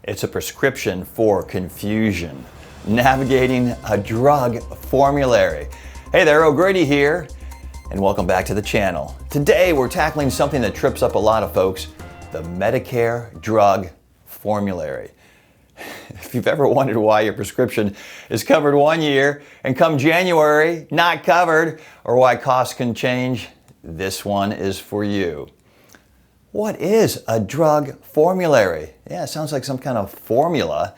It's a prescription for confusion. Navigating a drug formulary. Hey there, O'Grady here, and welcome back to the channel. Today we're tackling something that trips up a lot of folks, the Medicare drug formulary. If you've ever wondered why your prescription is covered one year and come January not covered, or why costs can change, this one is for you. What is a drug formulary? Yeah, it sounds like some kind of formula.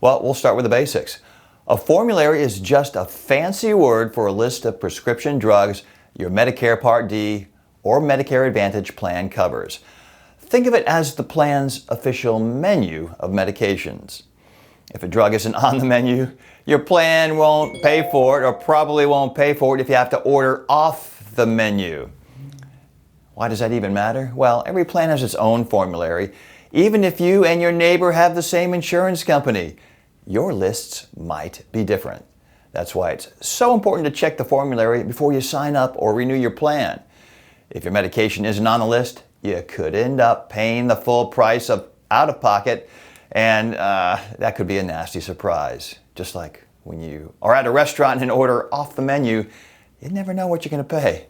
Well, we'll start with the basics. A formulary is just a fancy word for a list of prescription drugs your Medicare Part D or Medicare Advantage plan covers. Think of it as the plan's official menu of medications. If a drug isn't on the menu, your plan won't pay for it, or probably won't pay for it if you have to order off the menu. Why does that even matter? Well, every plan has its own formulary. Even if you and your neighbor have the same insurance company, your lists might be different. That's why it's so important to check the formulary before you sign up or renew your plan. If your medication isn't on the list, you could end up paying the full price of out-of-pocket, and that could be a nasty surprise. Just like when you are at a restaurant and order off the menu, you never know what you're going to pay.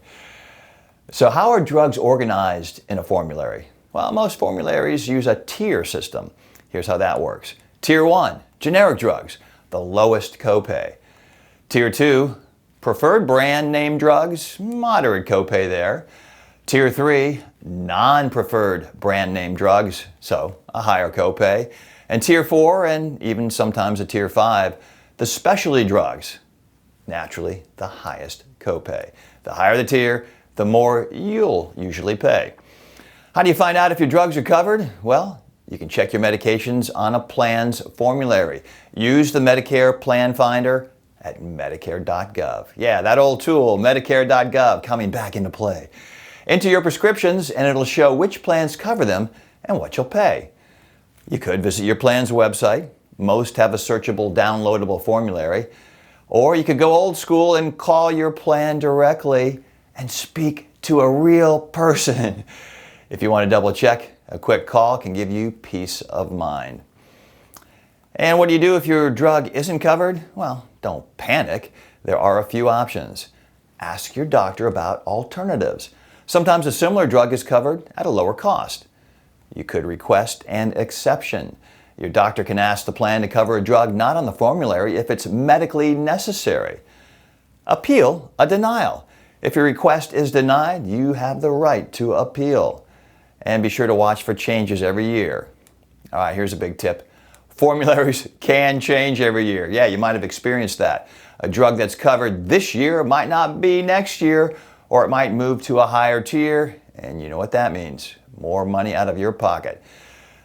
So how are drugs organized in a formulary? Well, most formularies use a tier system. Here's how that works. Tier 1, generic drugs, the lowest copay. Tier 2, preferred brand name drugs, moderate copay there. Tier 3, non-preferred brand name drugs, so a higher copay. And Tier 4, and even sometimes a Tier 5, the specialty drugs, naturally the highest copay. The higher the tier, the more you'll usually pay. How do you find out if your drugs are covered? Well, you can check your medications on a plan's formulary. Use the Medicare Plan Finder at Medicare.gov. Yeah, that old tool, Medicare.gov, coming back into play. Enter your prescriptions and it'll show which plans cover them and what you'll pay. You could visit your plan's website. Most have a searchable, downloadable formulary. Or you could go old school and call your plan directly and speak to a real person. If you want to double check, a quick call can give you peace of mind. And what do you do if your drug isn't covered? Well, don't panic. There are a few options. Ask your doctor about alternatives. Sometimes a similar drug is covered at a lower cost. You could request an exception. Your doctor can ask the plan to cover a drug not on the formulary if it's medically necessary. Appeal a denial. If your request is denied, you have the right to appeal. And be sure to watch for changes every year. All right, here's a big tip. Formularies can change every year. Yeah, you might have experienced that. A drug that's covered this year might not be next year, or it might move to a higher tier, and you know what that means. More money out of your pocket.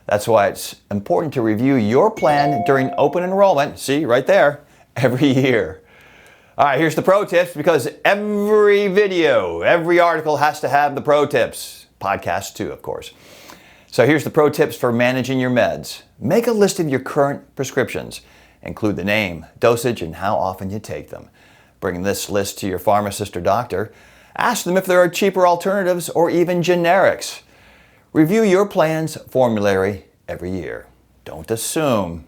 That's why it's important to review your plan during open enrollment, see right there, every year. All right, here's the pro tips, because every video, every article has to have the pro tips. Podcasts too, of course. So here's the pro tips for managing your meds. Make a list of your current prescriptions. Include the name, dosage, and how often you take them. Bring this list to your pharmacist or doctor. Ask them if there are cheaper alternatives or even generics. Review your plan's formulary every year. Don't assume.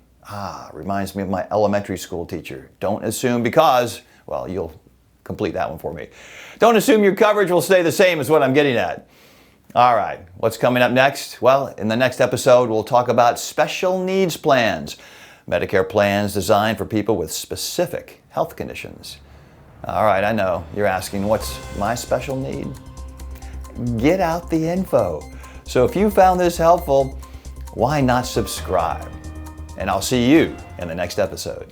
Reminds me of my elementary school teacher. Don't assume because, well, you'll complete that one for me. Don't assume your coverage will stay the same is what I'm getting at. All right, what's coming up next? Well, in the next episode, we'll talk about special needs plans. Medicare plans designed for people with specific health conditions. All right, I know. You're asking, what's my special need? Get out the info. So if you found this helpful, why not subscribe? And I'll see you in the next episode.